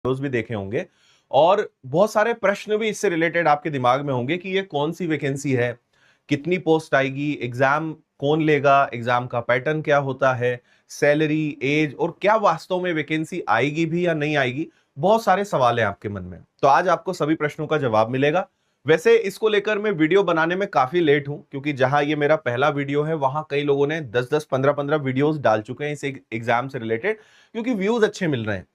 Videos भी देखे होंगे और बहुत सारे प्रश्न भी इससे रिलेटेड आपके दिमाग में होंगे कि ये कौन सी वैकेंसी है, कितनी पोस्ट आएगी, एग्जाम कौन लेगा, एग्जाम का पैटर्न क्या होता है, सैलरी, एज और क्या वास्तव में वैकेंसी आएगी भी या नहीं आएगी। बहुत सारे सवाल हैं आपके मन में, तो आज आपको सभी प्रश्नों का जवाब मिलेगा। वैसे इसको लेकर मैं वीडियो बनाने में काफी लेट हूं, क्योंकि जहां ये मेरा पहला वीडियो है वहां कई लोगों ने 10-10, 15-15 वीडियोस डाल चुके हैं इस एग्जाम से रिलेटेड, क्योंकि व्यूज अच्छे मिल रहे हैं।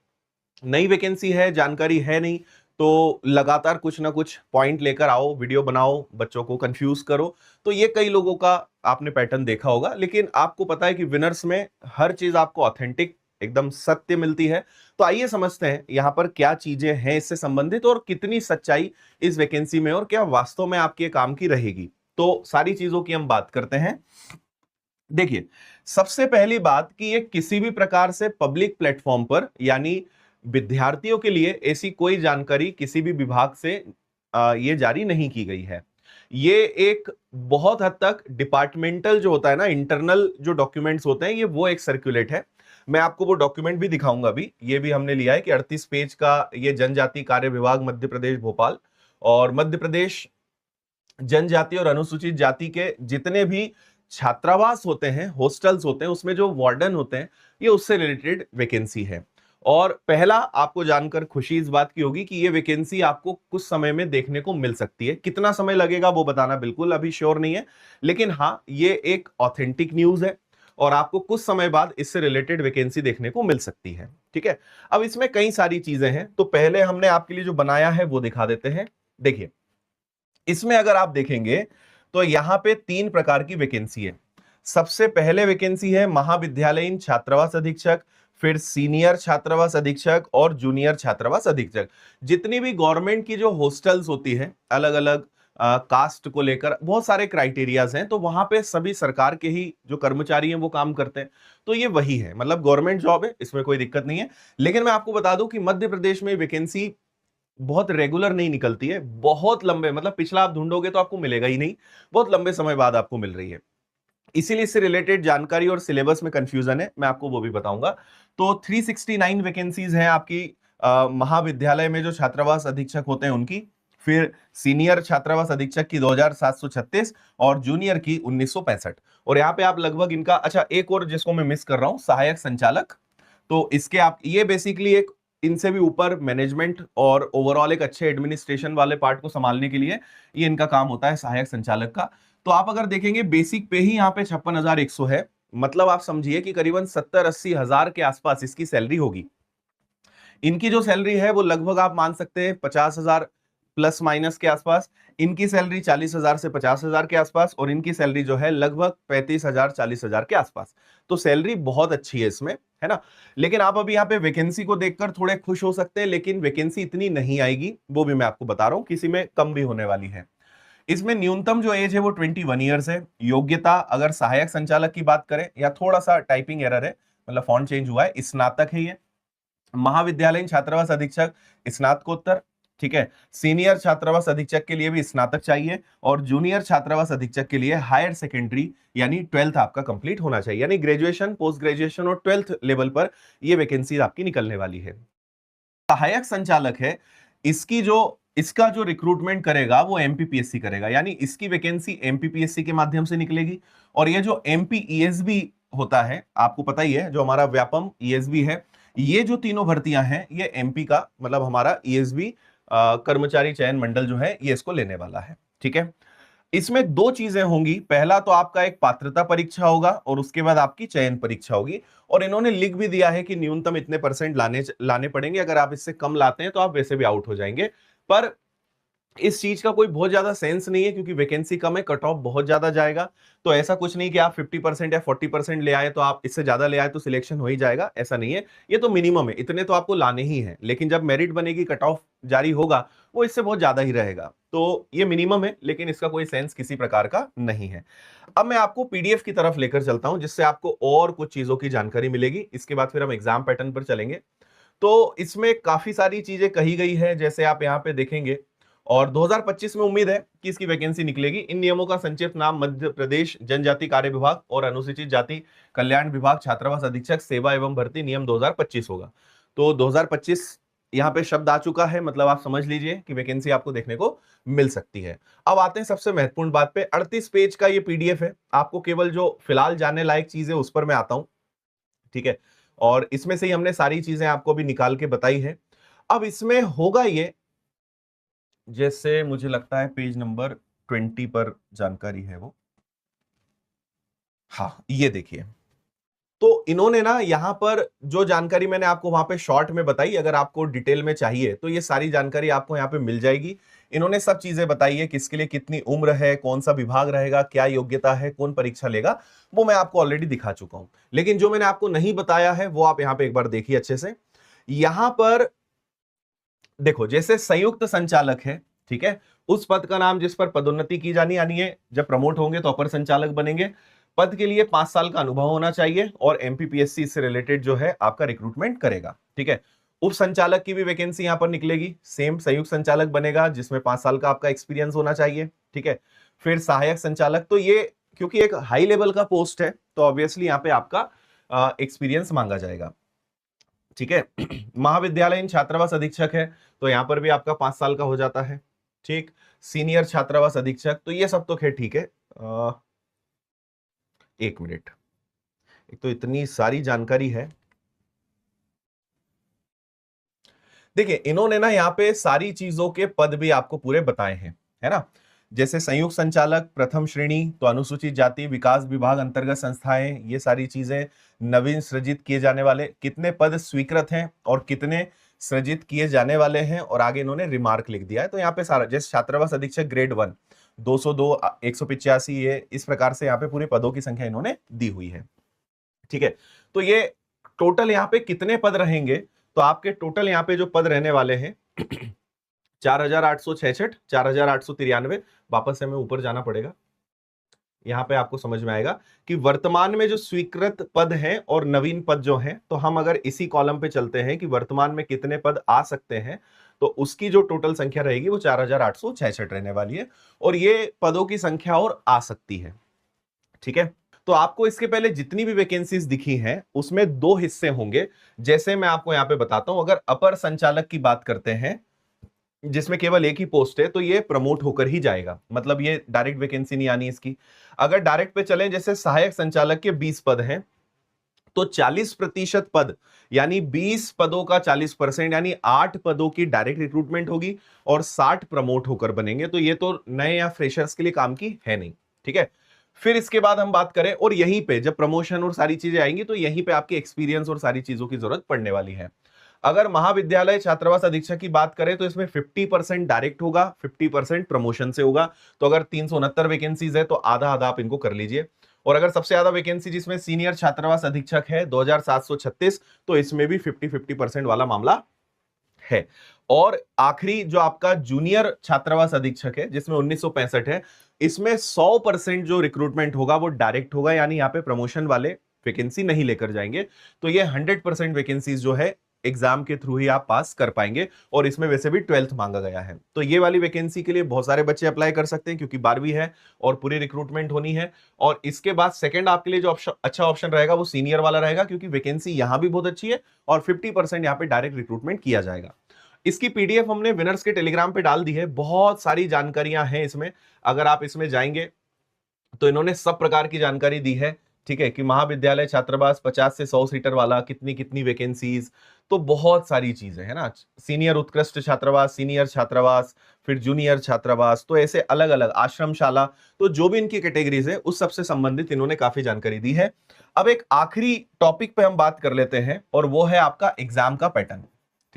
नई वैकेंसी है, जानकारी है नहीं, तो लगातार कुछ ना कुछ पॉइंट लेकर आओ, वीडियो बनाओ, बच्चों को कंफ्यूज करो। तो ये कई लोगों का आपने पैटर्न देखा होगा, लेकिन आपको पता है कि विनर्स में हर चीज आपको ऑथेंटिक एकदम सत्य मिलती है। तो आइए समझते हैं यहां पर क्या चीजें हैं इससे संबंधित और कितनी सच्चाई इस वैकेंसी में और क्या वास्तव में आपके काम की रहेगी। तो सारी चीजों की हम बात करते हैं। देखिए, सबसे पहली बात कि ये किसी भी प्रकार से पब्लिक प्लेटफॉर्म पर यानी विद्यार्थियों के लिए ऐसी कोई जानकारी किसी भी विभाग से ये जारी नहीं की गई है। ये एक बहुत हद तक डिपार्टमेंटल जो होता है ना, इंटरनल जो डॉक्यूमेंट्स होते हैं, ये वो एक सर्कुलेट है। मैं आपको वो डॉक्यूमेंट भी दिखाऊंगा अभी। ये भी हमने लिया है कि 38 पेज का ये जनजाति कार्य विभाग मध्य प्रदेश भोपाल और मध्य प्रदेश जनजाति और अनुसूचित जाति के जितने भी छात्रावास होते हैं, हॉस्टल्स होते हैं, उसमें जो वार्डन होते हैं, ये उससे रिलेटेड वैकेंसी है। और पहला आपको जानकर खुशी इस बात की होगी कि ये वैकेंसी आपको कुछ समय में देखने को मिल सकती है। कितना समय लगेगा वो बताना बिल्कुल अभी श्योर नहीं है, लेकिन हाँ, ये एक ऑथेंटिक न्यूज है और आपको कुछ समय बाद इससे रिलेटेड वैकेंसी देखने को मिल सकती है। ठीक है, अब इसमें कई सारी चीजें हैं, तो पहले हमने आपके लिए जो बनाया है वो दिखा देते हैं। देखिए, इसमें अगर आप देखेंगे तो यहां पे 3 प्रकार की वैकेंसी है। सबसे पहले वैकेंसी है महाविद्यालयीन छात्रावास अधीक्षक, फिर सीनियर छात्रावास अधीक्षक और जूनियर छात्रावास अधीक्षक। जितनी भी गवर्नमेंट की जो हॉस्टल्स होती है, अलग अलग कास्ट को लेकर बहुत सारे क्राइटेरियाज हैं, तो वहां पे सभी सरकार के ही जो कर्मचारी हैं वो काम करते हैं। तो ये वही है, मतलब गवर्नमेंट जॉब है, इसमें कोई दिक्कत नहीं है। लेकिन मैं आपको बता दूं कि मध्य प्रदेश में वैकेंसी बहुत रेगुलर नहीं निकलती है, बहुत लंबे, मतलब पिछला आप ढूंढोगे तो आपको मिलेगा ही नहीं, बहुत लंबे समय बाद आपको मिल रही है। इसीलिए इससे रिलेटेड जानकारी और सिलेबस में कंफ्यूजन है, मैं आपको वो भी बताऊंगा। तो 369 वैकेंसीज हैं आपकी महाविद्यालय में जो छात्रावास अधीक्षक होते हैं उनकी, फिर सीनियर छात्रावास अधीक्षक की 2736 और जूनियर की 1965। और यहाँ पे आप लगभग इनका, अच्छा एक और जिसको मैं मिस कर रहा हूं, सहायक संचालक। तो इसके आप ये बेसिकली एक इनसे भी ऊपर मैनेजमेंट और ओवरऑल एक अच्छे एडमिनिस्ट्रेशन वाले पार्ट को संभालने के लिए ये इनका काम होता है, सहायक संचालक का। तो आप अगर देखेंगे बेसिक पे ही यहाँ पे 56,100 है, मतलब आप समझिए कि करीबन 70-80 हजार के आसपास इसकी सैलरी होगी। इनकी जो सैलरी है वो लगभग आप मान सकते हैं 50,000 प्लस माइनस के आसपास। इनकी सैलरी 40,000 से 50,000 के आसपास और इनकी सैलरी जो है लगभग 35,000 40,000 के आसपास। तो सैलरी बहुत अच्छी है इसमें, है ना। लेकिन आप अभी यहाँ पे वैकेंसी को देखकर थोड़े खुश हो सकते हैं, लेकिन वैकेंसी इतनी नहीं आएगी, वो भी मैं आपको बता रहा हूं, किसी में कम भी होने वाली है। इसमें न्यूनतम जो एज है वो 21 ईयर्स है। योग्यता अगर सहायक संचालक की बात करें, या थोड़ा सा टाइपिंग एरर है, मतलब फॉन्ट चेंज हुआ है, स्नातक है ये। महाविद्यालयीन छात्रावास अधीक्षक स्नातकोत्तर, ठीक है। सीनियर छात्रावास अधीक्षक के लिए भी स्नातक चाहिए और जूनियर छात्रावास अधीक्षक के लिए हायर सेकेंडरी यानी 12th आपका कंप्लीट होना चाहिए, यानी ग्रेजुएशन, पोस्ट ग्रेजुएशन और 12th लेवल पर ये वैकेंसी आपकी निकलने वाली है। सहायक संचालक है, इसका जो रिक्रूटमेंट करेगा वो एमपीपीएससी करेगा, यानी इसकी वैकेंसी एमपीपीएससी के माध्यम से निकलेगी। और ये जो एमपीईएसबी होता है, आपको पता ही है, जो हमारा व्यापम ईएसबी है, ये जो तीनों भर्तियां हैं ये एमपी का, मतलब हमारा ईएसबी कर्मचारी चयन मंडल जो है ये इसको लेने वाला है। ठीक है, इसमें 2 चीजें होंगी। पहला तो आपका एक पात्रता परीक्षा होगा और उसके बाद आपकी चयन परीक्षा होगी। और इन्होंने लिख भी दिया है कि न्यूनतम इतने परसेंट लाने पड़ेंगे, अगर आप इससे कम लाते हैं तो आप वैसे भी आउट हो जाएंगे। पर इस चीज का कोई बहुत ज्यादा सेंस नहीं है, क्योंकि वैकेंसी कम है, कट ऑफ बहुत ज्यादा जाएगा। तो ऐसा कुछ नहीं कि आप 50% या 40% ले आए तो आप इससे ज्यादा ले आए तो सिलेक्शन हो ही जाएगा, ऐसा नहीं है। ये तो मिनिमम है, इतने तो आपको लाने ही है, लेकिन जब मेरिट बनेगी, कट ऑफ जारी होगा, वो इससे बहुत ज्यादा ही रहेगा। तो ये मिनिमम है, लेकिन इसका कोई सेंस किसी प्रकार का नहीं है। अब मैं आपको पीडीएफ की तरफ लेकर चलता हूं, जिससे आपको और कुछ चीजों की जानकारी मिलेगी। इसके बाद फिर हम एग्जाम पैटर्न पर चलेंगे। तो इसमें काफी सारी चीजें कही गई है, जैसे आप यहाँ पे देखेंगे। और 2025 में उम्मीद है कि इसकी वैकेंसी निकलेगी। इन नियमों का संक्षिप्त नाम मध्य प्रदेश जनजाति कार्य विभाग और अनुसूचित जाति कल्याण विभाग छात्रावास अधीक्षक सेवा एवं भर्ती नियम 2025 होगा। तो 2025 यहां पे शब्द आ चुका है, मतलब आप समझ लीजिए कि वैकेंसी आपको देखने को मिल सकती है। अब आते हैं सबसे महत्वपूर्ण बात पे। 38 पेज का ये पीडीएफ है, आपको केवल जो फिलहाल जानने लायक चीज है उस पर मैं आता हूं, ठीक है। और इसमें से ही हमने सारी चीजें आपको भी निकाल के बताई है। अब इसमें होगा ये, जैसे मुझे लगता है पेज नंबर 20 पर जानकारी है वो, हाँ ये देखिए। तो इन्होंने ना यहां पर जो जानकारी मैंने आपको वहां पे शॉर्ट में बताई, अगर आपको डिटेल में चाहिए तो ये सारी जानकारी आपको यहां पे मिल जाएगी। इन्होंने सब चीजें बताई है, किसके लिए कितनी उम्र है, कौन सा विभाग रहेगा, क्या योग्यता है, कौन परीक्षा लेगा, वो मैं आपको ऑलरेडी दिखा चुका हूं। लेकिन जो मैंने आपको नहीं बताया है वो आप यहां पे एक बार देखिए अच्छे से। यहां पर देखो, जैसे संयुक्त संचालक है, ठीक है, उस पद का नाम जिस पर पदोन्नति की जानी आनी है, जब प्रमोट होंगे तो अपर संचालक बनेंगे। पद के लिए 5 साल का अनुभव होना चाहिए और एमपीपीएससी से रिलेटेड जो है आपका रिक्रूटमेंट करेगा, ठीक है। उप संचालक की भी वैकेंसी यहां पर निकलेगी, सेम संयुक्त संचालक बनेगा जिसमें 5 साल का आपका एक्सपीरियंस होना चाहिए, ठीक है। फिर सहायक संचालक, तो ये क्योंकि एक हाई लेवल का पोस्ट है तो ऑब्वियसली यहां पे आपका एक्सपीरियंस मांगा जाएगा, ठीक है। महाविद्यालयीन छात्रावास अधीक्षक है तो यहां पर भी आपका 5 साल का हो जाता है, ठीक। सीनियर छात्रावास अधीक्षक, तो ये सब तो खैर ठीक है। एक मिनट, एक तो इतनी सारी जानकारी है। देखिए इन्होंने ना यहाँ पे सारी चीजों के पद भी आपको पूरे बताए हैं, है ना। जैसे संयुक्त संचालक प्रथम श्रेणी, तो अनुसूचित जाति विकास विभाग अंतर्गत संस्थाएं, ये सारी चीजें। नवीन सृजित किए जाने वाले, कितने पद स्वीकृत हैं और कितने सृजित किए जाने वाले हैं, और आगे इन्होंने रिमार्क लिख दिया है। तो यहाँ पे सारा, जैसे छात्रावास अधीक्षक ग्रेड 1 202 185, ये इस प्रकार से यहाँ पे पूरे पदों की संख्या इन्होंने दी हुई है, ठीक है। तो ये टोटल यहाँ पे कितने पद रहेंगे, तो आपके टोटल यहाँ पे जो पद रहने वाले हैं 4866, 4893। वापस से हमें ऊपर जाना पड़ेगा, यहां पे आपको समझ में आएगा कि वर्तमान में जो स्वीकृत पद हैं और नवीन पद जो हैं, तो हम अगर इसी कॉलम पे चलते हैं कि वर्तमान में कितने पद आ सकते हैं, तो उसकी जो टोटल संख्या रहेगी वो 4866 रहने वाली है, और ये पदों की संख्या और आ सकती है, ठीक है। तो आपको इसके पहले जितनी भी वैकेंसीज दिखी हैं उसमें 2 हिस्से होंगे। जैसे मैं आपको यहां पे बताता हूं, अगर अपर संचालक की बात करते हैं जिसमें केवल एक ही पोस्ट है, तो ये प्रमोट होकर ही जाएगा, मतलब ये डायरेक्ट वैकेंसी नहीं आनी इसकी। अगर डायरेक्ट पे चलें, जैसे सहायक संचालक के 20 पद हैं, तो 40% पद, यानी 20 पदों का 40%, यानी 8 पदों की डायरेक्ट रिक्रूटमेंट होगी और 60 प्रमोट होकर बनेंगे। तो ये तो नए या फ्रेशर्स के लिए काम की है नहीं, ठीक है। फिर इसके बाद हम बात करें, और यहीं पे जब प्रमोशन और सारी चीजें आएंगी तो यहीं पे आपके एक्सपीरियंस और सारी चीजों की जरूरत पड़ने वाली है। अगर महाविद्यालय छात्रावास अधीक्षक की बात करें तो इसमें 50% डायरेक्ट होगा, 50% प्रमोशन से होगा। तो अगर 369 वैकेंसीज है तो आधा आधा आप इनको कर लीजिए। और अगर सबसे ज्यादा वैकेंसी जिसमें सीनियर छात्रावास अधीक्षक है 2736, तो इसमें भी 50-50% वाला मामला है। और आखिरी जो आपका जूनियर छात्रावास अधीक्षक है जिसमें 1965 है, इसमें 100% जो रिक्रूटमेंट होगा वो डायरेक्ट होगा, यानी यहाँ पे प्रमोशन वाले वैकेंसी नहीं लेकर जाएंगे। तो ये 100% वैकेंसीज जो है एग्जाम के थ्रू ही आप पास कर पाएंगे, और इसमें वैसे भी 12th मांगा गया है। तो ये वाली वैकेंसी के लिए बहुत सारे बच्चे अप्लाई कर सकते हैं क्योंकि 12वीं है और पूरी रिक्रूटमेंट होनी है। और इसके बाद सेकंड आपके लिए जो अच्छा ऑप्शन रहेगा वो सीनियर वाला रहेगा, क्योंकि वैकेंसी यहां भी बहुत अच्छी है और 50% यहाँ पे डायरेक्ट रिक्रूटमेंट किया जाएगा। इसकी पीडीएफ हमने विनर्स के टेलीग्राम पे डाल दी है, बहुत सारी जानकारियां हैं इसमें। अगर आप इसमें जाएंगे तो इन्होंने सब प्रकार की जानकारी दी है, ठीक है, कि महाविद्यालय छात्रावास 50 से 100 सीटर वाला, कितनी कितनी वैकेंसीज, तो बहुत सारी चीजें है ना। सीनियर उत्कृष्ट छात्रावास, सीनियर छात्रावास, फिर जूनियर छात्रावास, तो ऐसे अलग अलग आश्रमशाला, तो जो भी इनकी कैटेगरीज है उस सबसे संबंधित इन्होंने काफी जानकारी दी है। अब एक आखिरी टॉपिक पे हम बात कर लेते हैं, और वो है आपका एग्जाम का पैटर्न,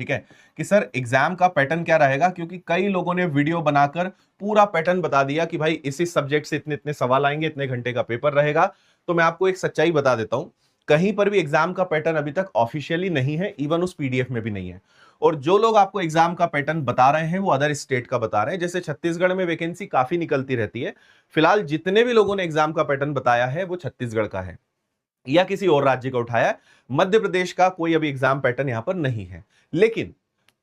ठीक है, कि सर एग्जाम का पैटर्न क्या रहेगा, क्योंकि कई लोगों ने वीडियो बनाकर पूरा पैटर्न बता दिया कि भाई इसी सब्जेक्ट से इतने इतने सवाल आएंगे, इतने घंटे का पेपर रहेगा। तो मैं आपको एक सच्चाई बता देता हूं, कहीं पर भी एग्जाम का पैटर्न अभी तक ऑफिशियली नहीं है, इवन उस पीडीएफ में भी नहीं है। और जो लोग आपको एग्जाम का पैटर्न बता रहे हैं वो अदर स्टेट का बता रहे हैं। जैसे छत्तीसगढ़ में वैकेंसी काफी निकलती रहती है, फिलहाल जितने भी लोगों ने एग्जाम का पैटर्न बताया है वो छत्तीसगढ़ का है या किसी और राज्य का उठाया है। मध्य प्रदेश का कोई अभी एग्जाम पैटर्न यहां पर नहीं है। लेकिन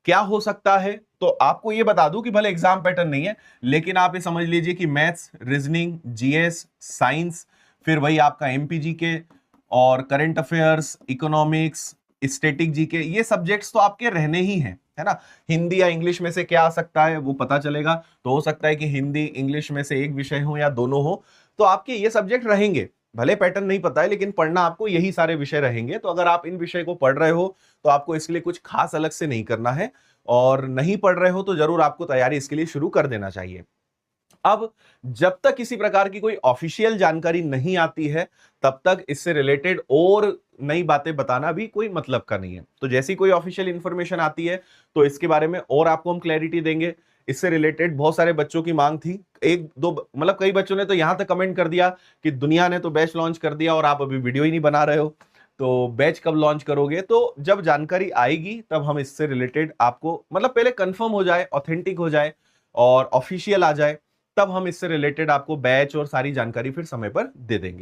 क्या हो सकता है, तो आपको यह बता दूं कि भले एग्जाम पैटर्न नहीं है, लेकिन आप ये समझ लीजिए कि मैथ्स, रीजनिंग, जीएस, साइंस, फिर वही आपका एमपीजी के और current affairs, economics, static GK, ये सब्जेक्ट्स तो आपके रहने ही हैं। है ना। हिंदी या इंग्लिश में से क्या आ सकता है वो पता चलेगा। तो हो सकता है कि हिंदी इंग्लिश में से एक विषय हो या दोनों हो, तो आपके ये सब्जेक्ट रहेंगे। भले पैटर्न नहीं पता है, लेकिन पढ़ना आपको यही सारे विषय रहेंगे। तो अगर आप इन विषय को पढ़ रहे हो तो आपको इसके लिए कुछ खास अलग से नहीं करना है, और नहीं पढ़ रहे हो तो जरूर आपको तैयारी इसके लिए शुरू कर देना चाहिए। अब जब तक किसी प्रकार की कोई ऑफिशियल जानकारी नहीं आती है, तब तक इससे रिलेटेड और नई बातें बताना भी कोई मतलब का नहीं है। तो जैसी कोई ऑफिशियल इंफॉर्मेशन आती है तो इसके बारे में और आपको हम क्लैरिटी देंगे। इससे रिलेटेड बहुत सारे बच्चों की मांग थी, एक दो मतलब कई बच्चों ने तो यहां तक कमेंट कर दिया कि दुनिया ने तो बैच लॉन्च कर दिया और आप अभी वीडियो ही नहीं बना रहे हो, तो बैच कब लॉन्च करोगे। तो जब जानकारी आएगी तब हम इससे रिलेटेड आपको, मतलब पहले कंफर्म हो जाए, ऑथेंटिक हो जाए और ऑफिशियल आ जाए, तब हम इससे रिलेटेड आपको बैच और सारी जानकारी फिर समय पर दे देंगे।